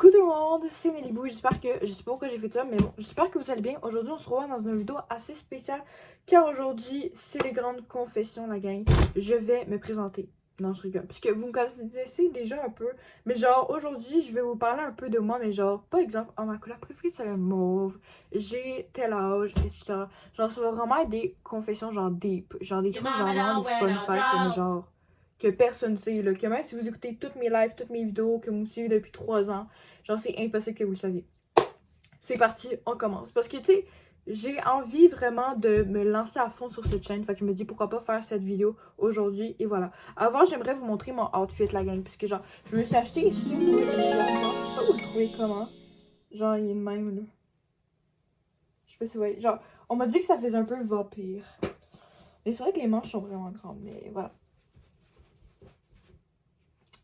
Coucou tout le monde, c'est Nelly Boo, je sais pas pourquoi j'ai fait ça, mais bon, j'espère que vous allez bien. Aujourd'hui, on se revoit dans une vidéo assez spéciale, car aujourd'hui, c'est les grandes confessions, la gang. Je vais me présenter. Non, je rigole, parce que vous me connaissez déjà un peu, mais genre, aujourd'hui, je vais vous parler un peu de moi, mais genre, par exemple, oh, ma couleur préférée, c'est le mauve, j'ai tel âge, etc. Genre, ça va vraiment être des confessions, genre, deep, genre, des trucs, genre, vraiment des fun facts, mais genre, que personne sait, là, que même si vous écoutez toutes mes lives, toutes mes vidéos, que vous me suivez depuis 3 ans, genre, c'est impossible que vous le saviez. C'est parti, on commence. Parce que, tu sais, j'ai envie vraiment de me lancer à fond sur cette chaîne. Fait que je me dis pourquoi pas faire cette vidéo aujourd'hui. Et voilà. Avant, j'aimerais vous montrer mon outfit, la gang. Puisque, genre, je me suis acheté ici. Je sais pas vous le trouvez comment. Genre, il est le même, là. Je sais pas si vous voyez. Genre, on m'a dit que ça faisait un peu vampire. Mais c'est vrai que les manches sont vraiment grandes. Mais voilà.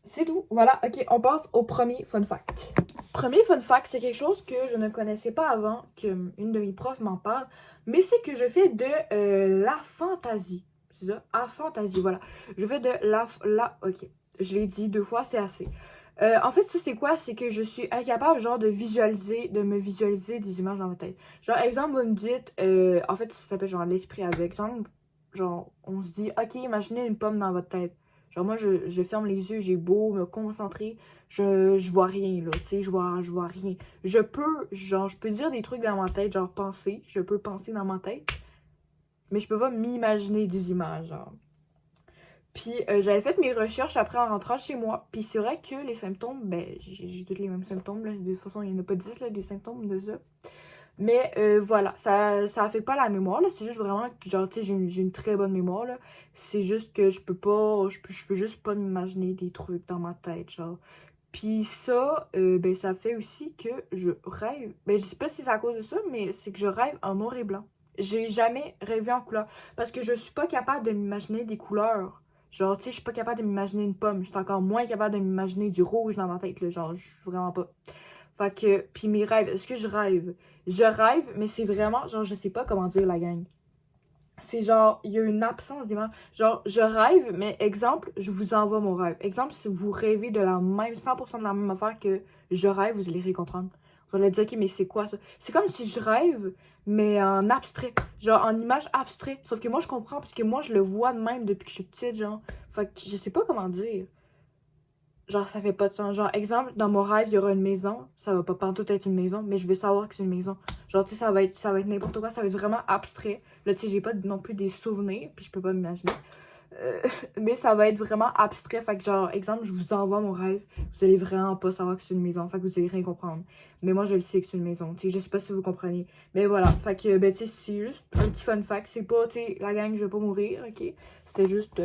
C'est tout. Voilà, ok, on passe au premier fun fact. Premier fun fact, c'est quelque chose que je ne connaissais pas avant, qu'une de mes profs m'en parle, mais c'est que je fais de la fantaisie. C'est ça? La fantaisie, voilà. Je fais de ok, je l'ai dit 2 fois, c'est assez. En fait, ça, c'est quoi? C'est que je suis incapable, genre, de me visualiser des images dans ma tête. Genre, exemple, vous me dites, en fait, ça s'appelle, genre, l'esprit avec. Exemple, genre, on se dit, ok, imaginez une pomme dans votre tête. Genre, moi, je ferme les yeux, j'ai beau me concentrer, je vois rien, là, tu sais, je vois rien. Je peux dire des trucs dans ma tête, genre penser, je peux penser dans ma tête, mais je peux pas m'imaginer des images, genre. Puis, j'avais fait mes recherches après en rentrant chez moi, puis c'est vrai que les symptômes, ben, j'ai tous les mêmes symptômes, là, de toute façon, il n'y en a pas 10, là, des symptômes de ça. Mais voilà, ça affecte pas la mémoire, là. C'est juste vraiment que, genre, tu sais, j'ai une très bonne mémoire, là. C'est juste que je peux juste pas m'imaginer des trucs dans ma tête, genre. Puis ça, ben, ça fait aussi que je rêve. Ben, je sais pas si c'est à cause de ça, mais c'est que je rêve en noir et blanc. J'ai jamais rêvé en couleur. Parce que je suis pas capable de m'imaginer des couleurs. Genre, tu sais, je suis pas capable de m'imaginer une pomme. Je suis encore moins capable de m'imaginer du rouge dans ma tête, là. Genre, je suis vraiment pas. Fait que, puis mes rêves, est-ce que je rêve? Je rêve, mais c'est vraiment, genre, je sais pas comment dire la gang. C'est genre, il y a une absence d'image. Genre, je rêve, mais exemple, je vous envoie mon rêve. Exemple, si vous rêvez de la même, 100% de la même affaire que je rêve, vous allez rien comprendre. Vous allez dire, ok, mais c'est quoi ça? C'est comme si je rêve, mais en abstrait. Genre, en image abstrait. Sauf que moi, je comprends, parce que moi, je le vois de même depuis que je suis petite, genre. Fait que je sais pas comment dire. Genre, ça fait pas de sens. Genre, exemple, dans mon rêve, il y aura une maison. Ça va pas pantoute être une maison, mais je vais savoir que c'est une maison. Genre, tu sais, ça va être n'importe quoi. Ça va être vraiment abstrait. Là, tu sais, j'ai pas non plus des souvenirs, puis je peux pas m'imaginer. Euh, mais ça va être vraiment abstrait. Fait que, genre, exemple, je vous envoie mon rêve. Vous allez vraiment pas savoir que c'est une maison. Fait que vous allez rien comprendre. Mais moi, je le sais que c'est une maison. Tu sais, je sais pas si vous comprenez. Mais voilà. Fait que, ben, tu sais, c'est juste un petit fun fact. C'est pas, tu sais, la gang, je vais pas mourir, ok? C'était juste.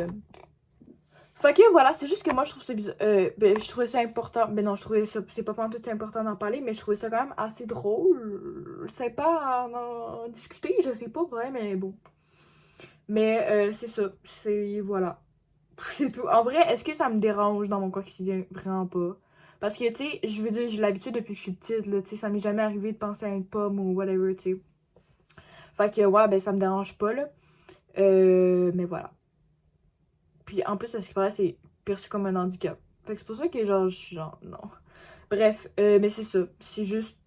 Fait que voilà, c'est juste que moi je trouve ça bizarre. Ben, je trouvais ça important. Ben non, je trouvais ça. C'est pas tout important d'en parler, mais je trouvais ça quand même assez drôle. C'est pas à en discuter, je sais pas vrai, mais bon. Mais c'est ça. C'est. Voilà. C'est tout. En vrai, est-ce que ça me dérange dans mon quotidien? Vraiment pas. Parce que, tu sais, je veux dire, j'ai l'habitude depuis que je suis petite, là. Tu sais, ça m'est jamais arrivé de penser à une pomme ou whatever, tu sais. Fait que, ouais, ben ça me dérange pas, là. Mais voilà. Puis en plus, à ce qui paraît, c'est perçu comme un handicap. Fait que c'est pour ça que genre, je suis genre, non. Bref, mais c'est ça. C'est juste.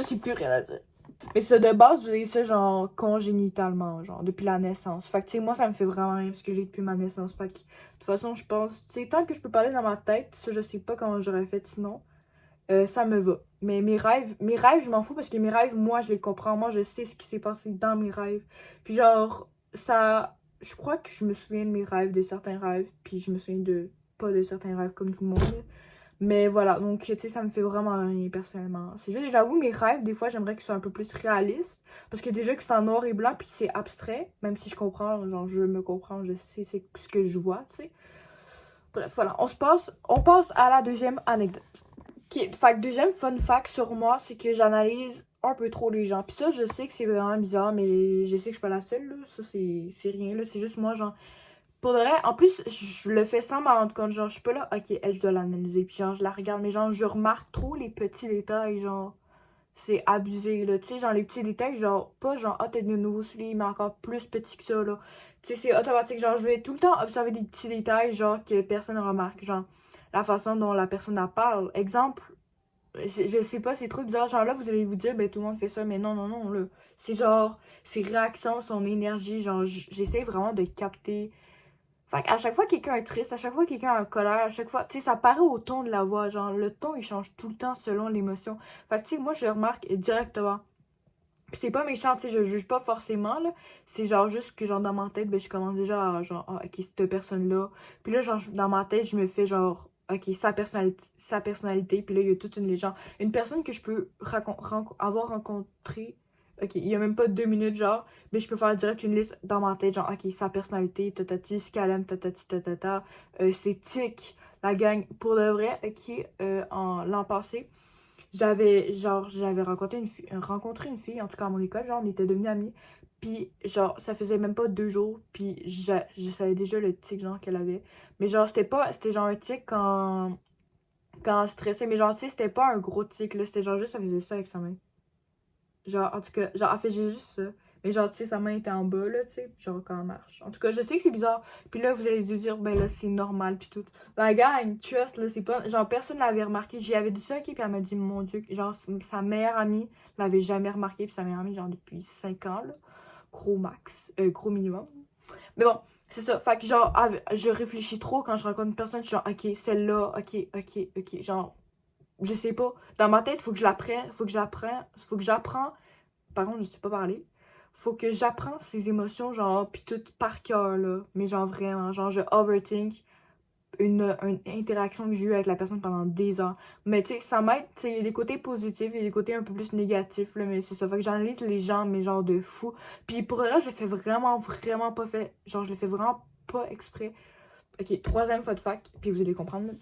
J'ai plus rien à dire. Mais ça, de base, vous avez ça genre congénitalement, genre depuis la naissance. Fait que tu sais, moi, ça me fait vraiment rien parce que j'ai depuis ma naissance. Fait que de toute façon, je pense, tu sais, tant que je peux parler dans ma tête, ça, je sais pas comment j'aurais fait sinon. Ça me va. Mais mes rêves, je m'en fous parce que mes rêves, moi, je les comprends. Moi, je sais ce qui s'est passé dans mes rêves. Puis genre, ça. Je crois que je me souviens de mes rêves, de certains rêves. Puis je me souviens de pas de certains rêves comme tout le monde. Mais voilà, donc tu sais, ça me fait vraiment rien personnellement. C'est juste, j'avoue, mes rêves, des fois, j'aimerais qu'ils soient un peu plus réalistes. Parce que déjà que c'est en noir et blanc, puis que c'est abstrait, même si je comprends, genre, je me comprends, je sais c'est ce que je vois, tu sais. Bref, voilà, on passe à la deuxième anecdote. Ok, fait que deuxième fun fact sur moi, c'est que j'analyse un peu trop les gens. Puis ça, je sais que c'est vraiment bizarre, mais je sais que je suis pas la seule, là. Ça, c'est rien, là. C'est juste moi, genre. Pour de vrai, en plus, je le fais sans m'en rendre compte. Genre, je suis pas là, ok, elle, je dois l'analyser. Puis genre, je la regarde, mais genre, je remarque trop les petits détails, genre. C'est abusé, là. Tu sais, genre, les petits détails, genre, pas genre, ah, t'as de nouveaux souliers, mais encore plus petits que ça, là. Tu sais, c'est automatique. Genre, je vais tout le temps observer des petits détails, genre, que personne ne remarque. Genre, la façon dont la personne en parle. Exemple, je sais pas, c'est trop bizarre. Genre là, vous allez vous dire, ben tout le monde fait ça, mais non, non, non, là. C'est genre, ses réactions, son énergie, genre, j'essaie vraiment de capter. Fait à chaque fois que quelqu'un est triste, à chaque fois que quelqu'un est en colère, à chaque fois, tu sais, ça paraît au ton de la voix. Genre, le ton, il change tout le temps selon l'émotion. Fait que, tu sais, moi, je le remarque directement. Pis c'est pas méchant, tu sais, je juge pas forcément, là. C'est genre juste que, genre, dans ma tête, ben, je commence déjà à, genre, ah, ok, cette personne-là. Puis là, genre, dans ma tête, je me fais, genre, ok, sa personnalité. Puis là, il y a toute une légende. Une personne que je peux avoir rencontrée, ok, il y a même pas 2 minutes, genre, mais je peux faire direct une liste dans ma tête, genre, ok, sa personnalité, tatati, ce qu'elle aime, tatati, tatata, ses tics, la gang, pour de vrai, ok, en l'an passé. J'avais rencontré une fille, en tout cas à mon école, genre, on était devenus amis. Puis, genre, ça faisait même pas 2 jours, puis je savais déjà le tic, genre, qu'elle avait. Mais genre, c'était genre un tic quand elle stressait, mais genre, tu sais, c'était pas un gros tic, là, c'était genre juste, elle faisait ça avec sa main. Genre, en tout cas, genre, elle faisait juste ça. Mais genre, tu sais, sa main était en bas, là, tu sais, genre, quand elle marche. En tout cas, je sais que c'est bizarre. Puis là, vous allez vous dire, ben là, c'est normal, puis tout. La gang, trust, là, c'est pas... Genre, personne l'avait remarqué. J'y avais dit ça, ok, puis elle m'a dit, mon Dieu, genre, sa meilleure amie l'avait jamais remarqué, puis sa meilleure amie, genre, depuis 5 ans, là. Gros max, gros minimum. Mais bon, c'est ça. Fait que, genre, je réfléchis trop quand je rencontre une personne, je suis genre, ok, celle-là, ok, genre, je sais pas. Dans ma tête, faut que je l'apprenne, faut que j'apprends par contre, je sais pas parler. Faut que j'apprends ces émotions, genre, pis tout par cœur, là. Mais genre, vraiment, genre, je overthink une interaction que j'ai eue avec la personne pendant des heures. Mais tu sais, ça m'aide, tu sais, il y a des côtés positifs, il y a des côtés un peu plus négatifs, là, mais c'est ça. Fait que j'analyse les gens, mais genre de fou. Puis pour là, je le fais vraiment, vraiment pas fait. Genre, je le fais vraiment pas exprès. Ok, troisième fois de fac, puis vous allez comprendre,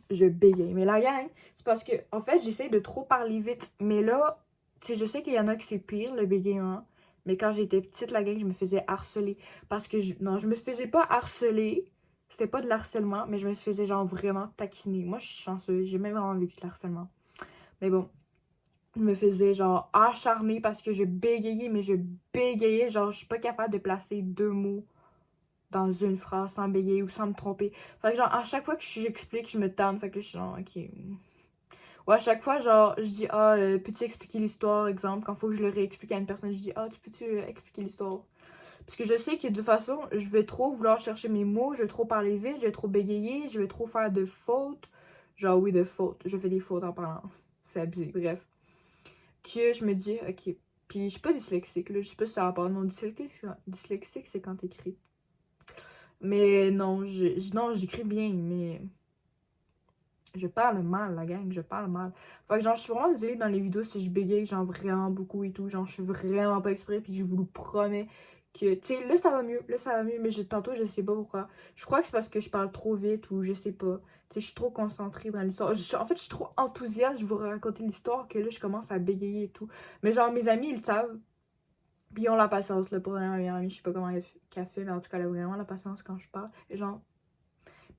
je bégaye. Mais la gang, c'est parce que, en fait, j'essaie de trop parler vite. Mais là, tu sais, je sais qu'il y en a que c'est pire, le bégaiement. Mais quand j'étais petite, la gang, je me faisais harceler. Parce que, non, je me faisais pas harceler. C'était pas de l'harcèlement, mais je me faisais genre vraiment taquiner. Moi, je suis chanceuse. J'ai même vraiment vécu de l'harcèlement. Mais bon, je me faisais genre acharner parce que je bégayais, mais je bégayais. Genre, je suis pas capable de placer 2 mots dans une phrase sans bégayer ou sans me tromper. Fait que genre, à chaque fois que j'explique, je me tanne. Fait que là, je suis genre, ok. Ou à chaque fois, genre, je dis, ah, peux-tu expliquer l'histoire, exemple, quand il faut que je le réexplique à une personne, je dis, ah, peux-tu expliquer l'histoire? Parce que je sais que de toute façon, je vais trop vouloir chercher mes mots, je vais trop parler vite, je vais trop bégayer, je vais trop faire de fautes. Genre, oui, de fautes. Je fais des fautes en parlant. C'est abusé, bref. Que je me dis, ok. Puis je suis pas dyslexique, là, je sais pas si ça va pas. Non, dyslexique, c'est quand t'écris. Mais non, non, j'écris bien, mais je parle mal, la gang, je parle mal. Fait que genre, je suis vraiment désolée dans les vidéos si je bégaye, genre vraiment beaucoup et tout. Genre, je suis vraiment pas exprès, puis je vous le promets que, tu sais, là ça va mieux, mais tantôt, je sais pas pourquoi. Je crois que c'est parce que je parle trop vite ou je sais pas. Tu sais, je suis trop concentrée dans l'histoire. En fait, je suis trop enthousiaste, je vous raconter l'histoire que là, je commence à bégayer et tout. Mais genre, mes amis, ils le savent. Puis ils ont la patience, là, pour ma meilleure amie. Je sais pas comment qu'elle fait, mais en tout cas, elle a vraiment la patience quand je parle. Et genre,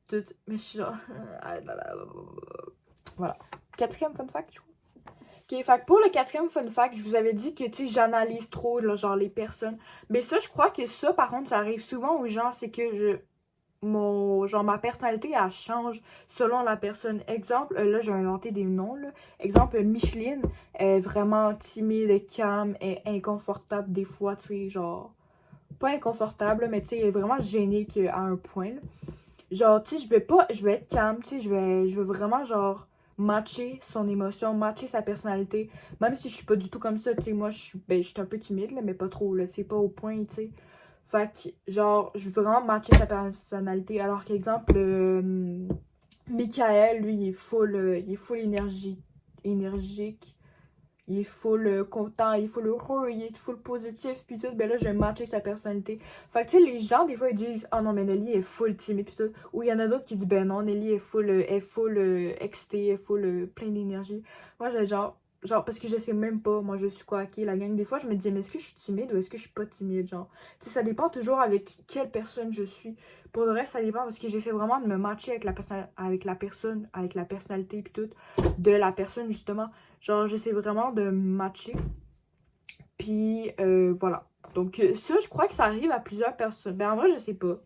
tout. Mais je suis genre. Voilà. Quatrième fun fact, je crois. Ok, fait que pour le quatrième fun fact, je vous avais dit que, tu sais, j'analyse trop, là, genre, les personnes. Mais ça, je crois que ça, par contre, ça arrive souvent aux gens, c'est que genre, ma personnalité, elle change selon la personne. Exemple, là, je vais inventer des noms, là. Exemple, Micheline est vraiment timide, calme, et inconfortable des fois, tu sais, genre, pas inconfortable, mais tu sais, elle est vraiment gênée à un point, là. Genre, tu sais, je vais être calme, tu sais, je vais vraiment, genre, matcher son émotion, matcher sa personnalité. Même si je suis pas du tout comme ça, tu sais, moi, je suis un peu timide, là, mais pas trop, là, tu sais, pas au point, tu sais. Fait que, genre, je veux vraiment matcher sa personnalité. Alors qu'exemple, Michael, lui, il est full énergique. Il est full content, il est full heureux, il est full positif, puis tout, ben là, je vais matcher sa personnalité. Fait que, tu sais, les gens, des fois, ils disent, ah non, mais Nelly est full timide, puis tout. Ou il y en a d'autres qui disent, ben non, Nelly est full excitée, elle est full pleine d'énergie. Moi, j'ai genre, parce que je sais même pas, moi, je suis quoi, ok, la gang. Des fois, je me dis, mais est-ce que je suis timide ou est-ce que je suis pas timide, genre. Tu sais, ça dépend toujours avec quelle personne je suis. Pour le reste, ça dépend parce que j'essaie vraiment de me matcher avec avec la personnalité, puis tout, de la personne, justement. Genre, j'essaie vraiment de matcher. Puis, voilà. Donc, ça, je crois que ça arrive à plusieurs personnes. Ben, en vrai, je sais pas.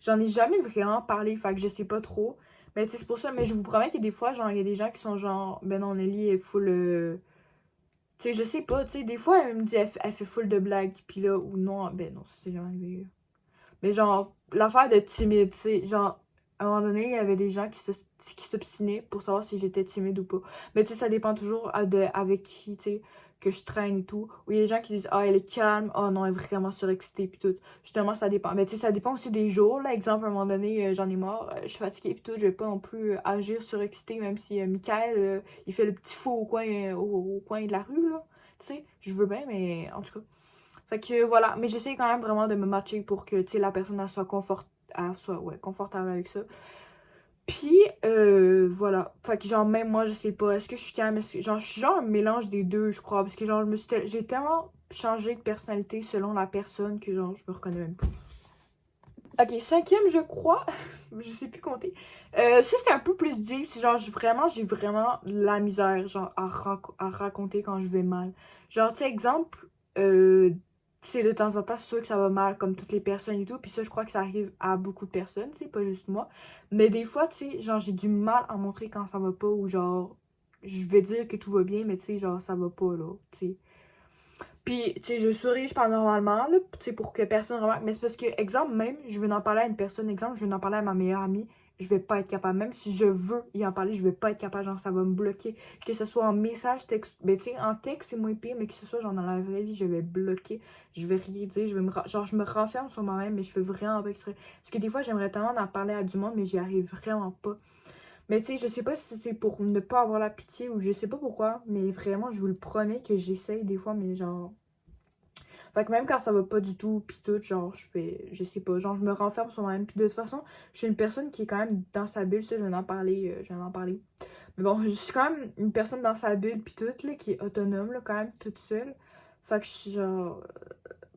J'en ai jamais vraiment parlé, fait que je sais pas trop. Mais tu sais, c'est pour ça, mais je vous promets que des fois, genre, il y a des gens qui sont genre, ben non, Nelly est full. Tu sais, je sais pas, tu sais, des fois, elle me dit, elle fait full de blagues, pis là, ou non, ben non, c'est jamais arrivé, là. Mais genre, l'affaire de timide, tu sais, genre, à un moment donné, il y avait des gens qui s'obstinaient pour savoir si j'étais timide ou pas. Mais tu sais, ça dépend toujours avec qui, tu sais, que je traîne et tout. Ou il y a des gens qui disent, ah, elle est calme, oh non, elle est vraiment surexcitée, puis tout. Justement, ça dépend. Mais tu sais, ça dépend aussi des jours, là. Exemple, à un moment donné, j'en ai marre, je suis fatiguée, puis tout, je vais pas non plus agir surexcitée, même si Michael, il fait le petit fou au coin, au coin de la rue, là. Tu sais, je veux bien, mais en tout cas. Fait que voilà, mais j'essaie quand même vraiment de me matcher pour que, tu sais, la personne elle soit, ouais, confortable avec ça. Puis, voilà. Fait que genre, même moi, je sais pas, est-ce que je suis calme, genre, je suis genre un mélange des deux, je crois, parce que genre, j'ai tellement changé de personnalité selon la personne que genre, je me reconnais même pas. Ok, cinquième, je crois, je sais plus compter. Ça, c'est un peu plus deep, c'est genre, j'ai vraiment la misère, genre, à raconter quand je vais mal. Genre, tu sais, exemple, tu sais, de temps en temps, c'est sûr que ça va mal, comme toutes les personnes et tout, puis ça, je crois que ça arrive à beaucoup de personnes, tu sais, pas juste moi. Mais des fois, tu sais, genre, j'ai du mal à montrer quand ça va pas, ou genre, je vais dire que tout va bien, mais tu sais, genre, ça va pas, là, tu sais. Puis, tu sais, je souris, je parle normalement, là, tu sais, pour que personne remarque. Mais c'est parce que, exemple, même, je veux en parler à une personne, exemple, je veux en parler à ma meilleure amie, je vais pas être capable. Même si je veux y en parler, je vais pas être capable. Genre, ça va me bloquer. Que ce soit en message, texte. Ben, tu sais, en texte, c'est moins pire, mais que ce soit, genre, dans la vraie vie, je vais bloquer. Je vais rien dire. Genre, je me renferme sur moi-même, mais je fais vraiment pas exprès. Parce que des fois, j'aimerais tellement en parler à du monde, mais j'y arrive vraiment pas. Mais tu sais, je sais pas si c'est pour ne pas avoir la pitié ou je sais pas pourquoi, mais vraiment, je vous le promets que j'essaye des fois, mais genre. Fait que même quand ça va pas du tout, pis tout, genre, je sais pas, genre, je me renferme sur moi-même. Pis de toute façon, je suis une personne qui est quand même dans sa bulle, ça, je viens d'en parler, Mais bon, je suis quand même une personne dans sa bulle, pis tout, là, qui est autonome, là, quand même, toute seule. Fait que je suis genre.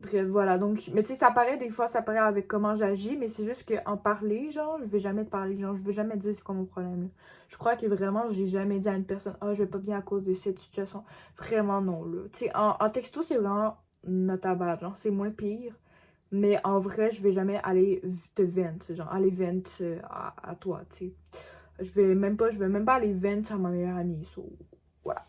Bref, voilà. Donc, mais tu sais, ça paraît des fois, ça paraît avec comment j'agis, mais c'est juste qu'en parler, genre, je vais jamais te parler, genre, je veux jamais te dire c'est quoi mon problème, là. Je crois que vraiment, j'ai jamais dit à une personne, ah, je vais pas bien à cause de cette situation. Vraiment, non, là. Tu sais, en texto, c'est vraiment notable, genre, c'est moins pire. Mais en vrai, je vais jamais aller te vent, genre, aller vent à toi, tu sais. Je vais même pas aller vent à ma meilleure amie, so, voilà.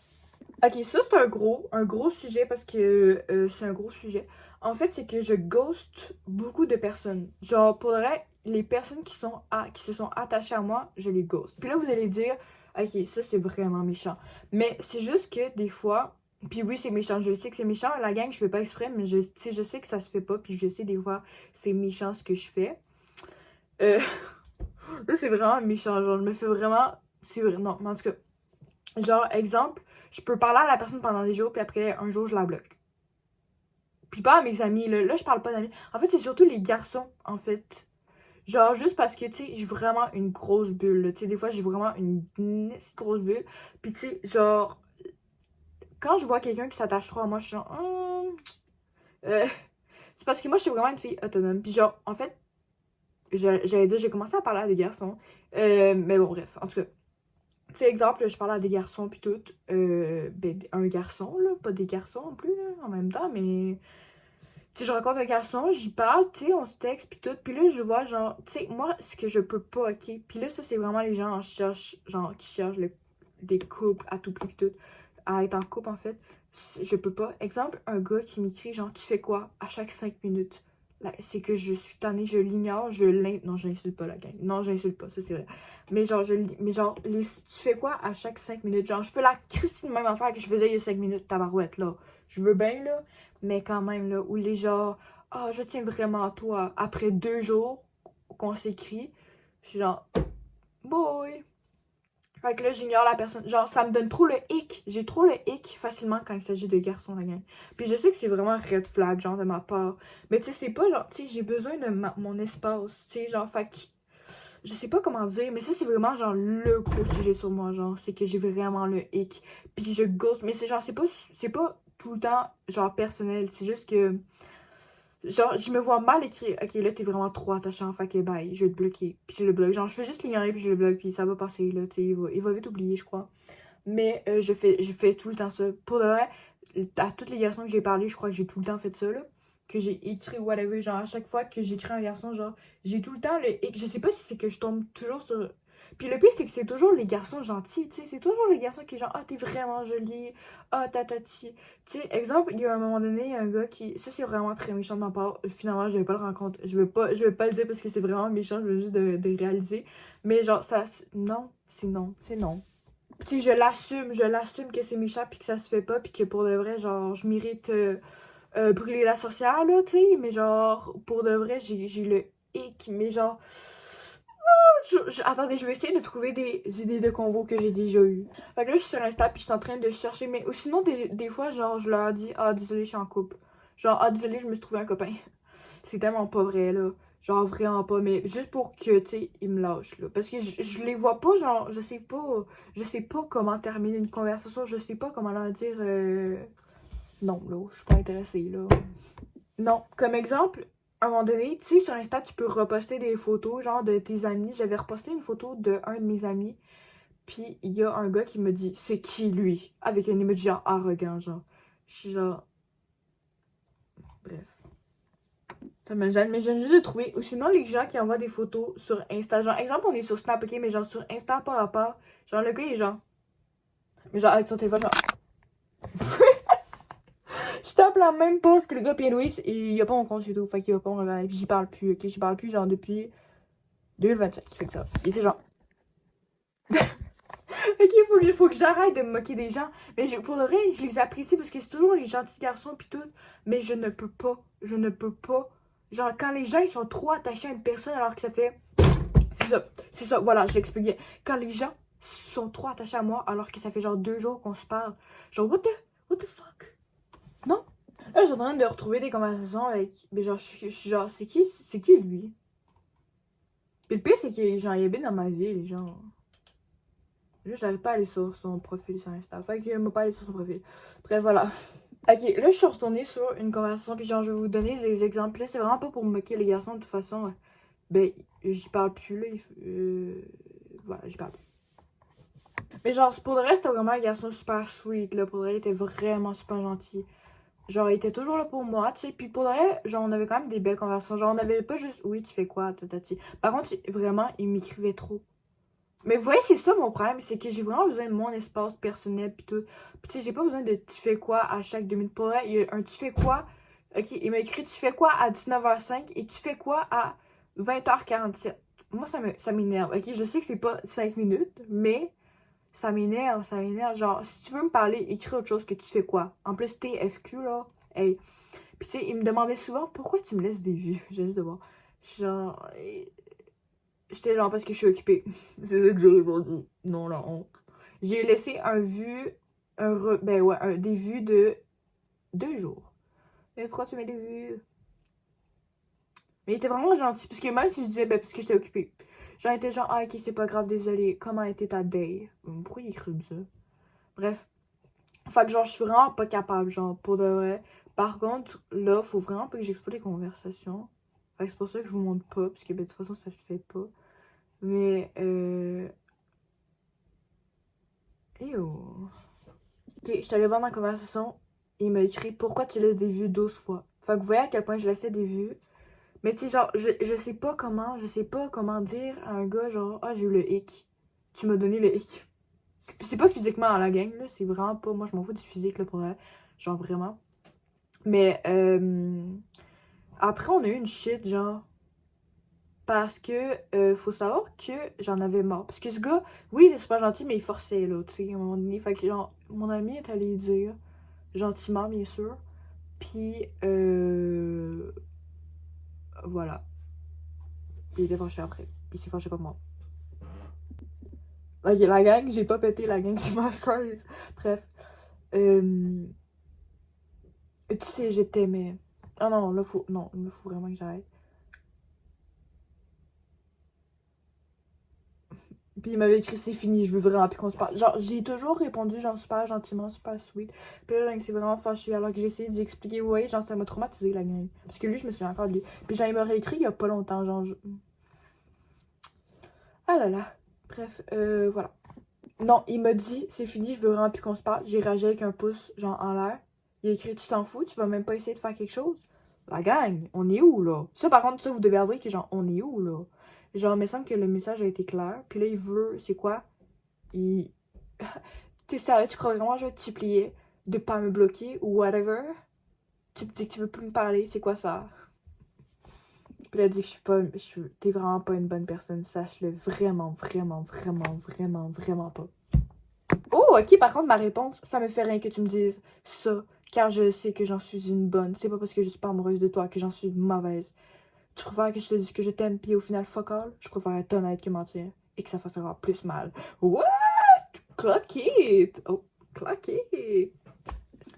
Ok, ça c'est un gros sujet parce que c'est un gros sujet. En fait, c'est que je ghost beaucoup de personnes. Genre, pour le vrai, les personnes qui se sont attachées à moi, je les ghost. Puis là, vous allez dire, ok, ça c'est vraiment méchant. Mais c'est juste que des fois, puis oui, c'est méchant, je sais que c'est méchant. La gang, je fais pas exprès, mais tu sais, je sais que ça se fait pas. Puis je sais des fois, c'est méchant ce que je fais. Euh, là, c'est vraiment méchant. Genre, je me fais vraiment. C'est vrai, non, mais en tout cas. Genre, exemple, je peux parler à la personne pendant des jours, puis après, un jour, je la bloque. Puis pas à mes amis, là je parle pas d'amis. En fait, c'est surtout les garçons, en fait. Genre, juste parce que, tu sais, j'ai vraiment une grosse bulle, là. Tu sais, des fois, j'ai vraiment une grosse bulle. Puis, tu sais, genre, quand je vois quelqu'un qui s'attache trop à moi, je suis genre, euh, c'est parce que moi, je suis vraiment une fille autonome. Puis, genre, en fait, j'allais dire, j'ai commencé à parler à des garçons. Mais bon, bref, en tout cas. Tu sais, exemple, je parle à des garçons puis tout. Ben, un garçon, là, pas des garçons non plus, là, en même temps, mais. Tu sais, je rencontre un garçon, j'y parle, tu sais, on se texte puis tout. Puis là, je vois, genre, tu sais, moi, ce que je peux pas, ok. Puis là, ça, c'est vraiment les gens genre, qui cherchent des couples à tout prix puis tout. À être en couple, en fait. Je peux pas. Exemple, un gars qui m'écrit, genre, tu fais quoi à chaque 5 minutes? Là, c'est que je suis tannée, je l'ignore, non, j'insulte pas la gang. Non, j'insulte pas, ça c'est vrai. Mais genre, tu fais quoi à chaque 5 minutes? Genre, je fais la Christine même affaire que je faisais il y a 5 minutes, tabarouette, là. Je veux bien, là, mais quand même, là, où les gens, ah, je tiens vraiment à toi. Après 2 jours qu'on s'écrit, je suis genre, boy. Fait que là, j'ignore la personne. Genre, ça me donne trop le hic. J'ai trop le hic facilement quand il s'agit de garçons, la gang. Puis je sais que c'est vraiment red flag, genre, de ma part. Mais tu sais, c'est pas genre, tu sais, j'ai besoin de mon espace. Tu sais, genre, fait que. Je sais pas comment dire, mais ça, c'est vraiment, genre, le gros sujet sur moi, genre. C'est que j'ai vraiment le hic. Puis je ghost. Mais c'est genre, c'est pas tout le temps, genre, personnel. C'est juste que. Genre, je me vois mal écrire, ok, là, t'es vraiment trop attachant, fait que bye, je vais te bloquer. Puis je le bloque. Genre, je fais juste l'ignorer, puis je le bloque, puis ça va passer, là, tu sais, il va vite oublier, je crois. Mais je fais tout le temps ça. Pour de vrai, à toutes les garçons que j'ai parlé, je crois que j'ai tout le temps fait ça, là. Que j'ai écrit whatever, genre, à chaque fois que j'écris un garçon, genre, j'ai tout le temps le hic. Je sais pas si c'est que je tombe toujours sur. Puis le pire, c'est que c'est toujours les garçons gentils, tu sais. C'est toujours les garçons qui, genre, ah, t'es vraiment jolie, ah, tatati. Tu sais, exemple, il y a un moment donné, il y a un gars qui. Ça, c'est vraiment très méchant de ma part. Finalement, je vais pas le rencontrer. Je vais pas le dire parce que c'est vraiment méchant, je veux juste de réaliser. Mais, genre, ça. Non, c'est non, c'est non. Tu sais, je l'assume que c'est méchant, puis que ça se fait pas, puis que pour de vrai, genre, je mérite brûler la sorcière, là, tu sais. Mais, genre, pour de vrai, j'ai le hic, mais genre. Attendez, je vais essayer de trouver des idées de convo que j'ai déjà eues. Fait que là, je suis sur Insta puis je suis en train de chercher. Mais ou sinon, des fois, genre, je leur dis, ah, désolé, je suis en couple. Genre, ah, désolé, je me suis trouvé un copain. C'est tellement pas vrai, là. Genre, vraiment pas. Mais juste pour que, tu sais, ils me lâchent, là. Parce que je les vois pas, genre, je sais pas. Je sais pas comment terminer une conversation. Je sais pas comment leur dire, non, là, je suis pas intéressée, là. Non, comme exemple, à un moment donné, tu sais, sur Insta, tu peux reposter des photos, genre, de tes amis. J'avais reposté une photo de un de mes amis, puis il y a un gars qui me dit, c'est qui lui? Avec un emoji genre arrogant, genre. Je suis genre, bref. Ça me gêne, mais je viens juste de trouver. Ou sinon, les gens qui envoient des photos sur Insta, genre, exemple, on est sur Snap, ok, mais genre, sur Insta, par rapport, genre, le gars, il est genre, mais genre, avec son téléphone, genre, je tape la même pause que le gars, puis Louis, et il a pas mon compte YouTube, fait qu'il va pas me regarder, puis j'y parle plus, ok, j'y parle plus, genre, depuis 2025, fait que ça. Il était genre, ok, faut que j'arrête de me moquer des gens. Mais pour le vrai, je les apprécie parce que c'est toujours les gentils garçons pis tout. Mais je ne peux pas. Je ne peux pas. Genre, quand les gens ils sont trop attachés à une personne alors que ça fait. C'est ça, voilà, je l'expliquais. Quand les gens sont trop attachés à moi alors que ça fait genre 2 jours qu'on se parle. Genre, what the fuck? Non? Là, je suis en train de retrouver des conversations avec. Mais genre, je suis genre, c'est qui lui? Pis le pire, c'est que genre, il habite dans ma ville, genre. Là, j'arrive pas à aller sur son profil sur Insta. Fait que m'a pas aller sur son profil. Bref, voilà. Ok, là, je suis retournée sur une conversation. Puis, genre, je vais vous donner des exemples. Là, c'est vraiment pas pour me moquer les garçons. De toute façon, ben, j'y parle plus, là. Voilà, j'y parle plus. Mais, genre, pour le reste, c'était vraiment un garçon super sweet, là. Pour le reste, il était vraiment super gentil. Genre, il était toujours là pour moi, tu sais. Puis, pour le reste, genre, on avait quand même des belles conversations. Genre, on avait pas juste, oui, tu fais quoi, tatati. Par contre, vraiment, il m'écrivait trop. Mais vous voyez, c'est ça mon problème, c'est que j'ai vraiment besoin de mon espace personnel pis tout. Pis tu sais, j'ai pas besoin de tu fais quoi à chaque 2 minutes. Pour vrai, il y a un tu fais quoi. Ok, il m'a écrit tu fais quoi à 19h05 et tu fais quoi à 20h47. Moi, ça m'énerve. Ok, je sais que c'est pas 5 minutes, mais ça m'énerve, ça m'énerve. Genre, si tu veux me parler, écris autre chose que tu fais quoi. En plus, TFQ, là, hey. Pis tu sais, il me demandait souvent pourquoi tu me laisses des vues. J'ai juste de voir. Genre. J'étais genre parce que je suis occupée. C'est ça que j'ai répondu. Non, la honte. J'ai laissé un vu. Ben ouais, des vues de 2 jours. Mais pourquoi tu mets des vues? Mais il était vraiment gentil. Parce que même si je disais, ben parce que j'étais occupée. Genre, il était genre, ah ok, c'est pas grave, désolé. Comment était ta day? Pourquoi il écrit ça? Bref. Fait que genre, je suis vraiment pas capable, genre, pour de vrai. Par contre, là, faut vraiment pas que j'explore les conversations. Fait que c'est pour ça que je vous montre pas. Parce que ben, de toute façon, ça se fait pas. Mais, Ew. Ok, je suis allée voir dans la conversation. Il m'a écrit pourquoi tu laisses des vues 12 fois. Fait que vous voyez à quel point je laissais des vues. Mais tu sais, genre, je sais pas comment dire à un gars, genre, ah, j'ai eu le hic. Tu m'as donné le hic. Puis c'est pas physiquement à la gang, là. C'est vraiment pas. Moi, je m'en fous du physique, là, pour elle. Genre, vraiment. Mais, après, on a eu une shit, genre. Parce que, faut savoir que j'en avais marre. Parce que ce gars, oui, il est super gentil, mais il forçait, là, tu sais, à un moment donné. Fait que, genre, mon ami est allé dire, gentiment, bien sûr. Puis, voilà. Puis il était fâché après. Puis il s'est fâché contre moi. Ok, la gang, j'ai pas pété la gang sur ma chaise. Bref. Tu sais, je t'aimais. Ah non, là, faut. Non, il me faut vraiment que j'arrête. Puis il m'avait écrit c'est fini, je veux vraiment plus qu'on se parle. Genre, j'ai toujours répondu genre super gentiment, super sweet. Puis là, c'est vraiment fâché alors que j'ai essayé d'expliquer, ouais, genre ça m'a traumatisé la gang. Parce que lui, je me souviens encore de lui. Puis genre, il m'aurait écrit il y a pas longtemps, genre. Ah là là. Bref, voilà. Non, il m'a dit c'est fini, je veux vraiment plus qu'on se parle. J'ai réagi avec un pouce, genre en l'air. Il a écrit tu t'en fous, tu vas même pas essayer de faire quelque chose. La gang, on est où là? Ça, par contre, ça, vous devez avouer que genre, on est où là? Genre, il me semble que le message a été clair. Puis là, il veut, c'est quoi? Il... T'es sérieux, tu crois vraiment que je vais te supplier de pas me bloquer ou whatever? Tu me dis que tu veux plus me parler, c'est quoi ça? Puis là, il dit que t'es vraiment pas une bonne personne, sache-le vraiment, vraiment, vraiment, vraiment, vraiment pas. Oh, ok, par contre, ma réponse, ça me fait rien que tu me dises ça, car je sais que j'en suis une bonne. C'est pas parce que je suis pas amoureuse de toi que j'en suis mauvaise. Tu préfères que je te dise que je t'aime, puis au final, fuck all? Je préfère être honnête que mentir, et que ça fasse encore plus mal. What? Clock it! Oh, clock it!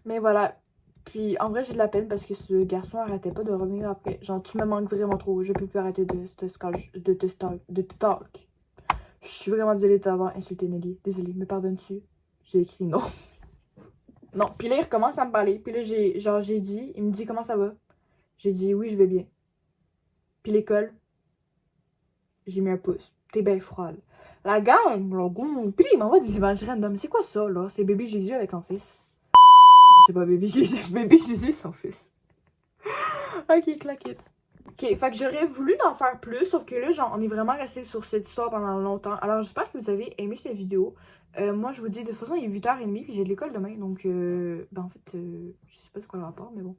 Mais voilà. Puis en vrai, j'ai de la peine parce que ce garçon arrêtait pas de revenir après. Genre, tu me manques vraiment trop. Je peux plus arrêter de te talk. Je suis vraiment désolée de t'avoir insulté, Nelly. Désolée, me pardonnes-tu? J'ai écrit non. Non, puis là, il recommence à me parler. Puis là, j'ai dit, il me dit comment ça va? J'ai dit oui, je vais bien. Puis l'école, j'ai mis un pouce. T'es bien froide. La gang, le goût. Puis il m'envoie des images random. C'est quoi ça, là? C'est bébé Jésus avec un fils. C'est pas bébé Jésus. Bébé Jésus, son fils. Ok, claque it. Ok, fait que j'aurais voulu en faire plus, sauf que là, genre, on est vraiment resté sur cette histoire pendant longtemps. Alors, j'espère que vous avez aimé cette vidéo. Moi, je vous dis, de toute façon, il est 8h30, puis j'ai de l'école demain, donc, ben, en fait, je sais pas c'est quoi le rapport, mais bon.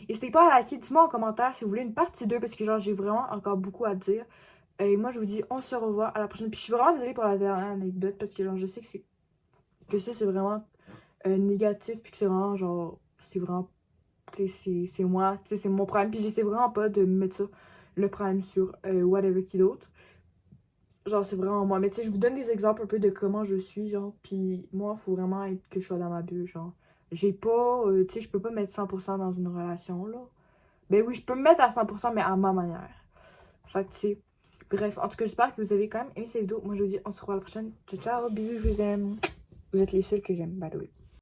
N'hésitez pas à liker, dites-moi en commentaire si vous voulez une partie 2, parce que, genre, j'ai vraiment encore beaucoup à dire. Et moi, je vous dis, on se revoit à la prochaine. Puis, je suis vraiment désolée pour la dernière anecdote, parce que, genre, je sais que ça, c'est vraiment négatif, puis que c'est vraiment, genre, c'est vraiment c'est moi, c'est mon problème. Puis j'essaie vraiment pas de mettre ça, le problème sur whatever qui d'autre. Genre, c'est vraiment moi. Mais tu sais, je vous donne des exemples un peu de comment je suis, genre. Puis moi, il faut vraiment être que je sois dans ma bulle, genre. J'ai pas, tu sais, je peux pas mettre 100% dans une relation, là. Ben oui, je peux me mettre à 100%, mais à ma manière. Fait que tu sais. Bref, en tout cas, j'espère que vous avez quand même aimé cette vidéo. Moi, je vous dis, on se revoit à la prochaine. Ciao, ciao, bisous, je vous aime. Vous êtes les seuls que j'aime, by the way.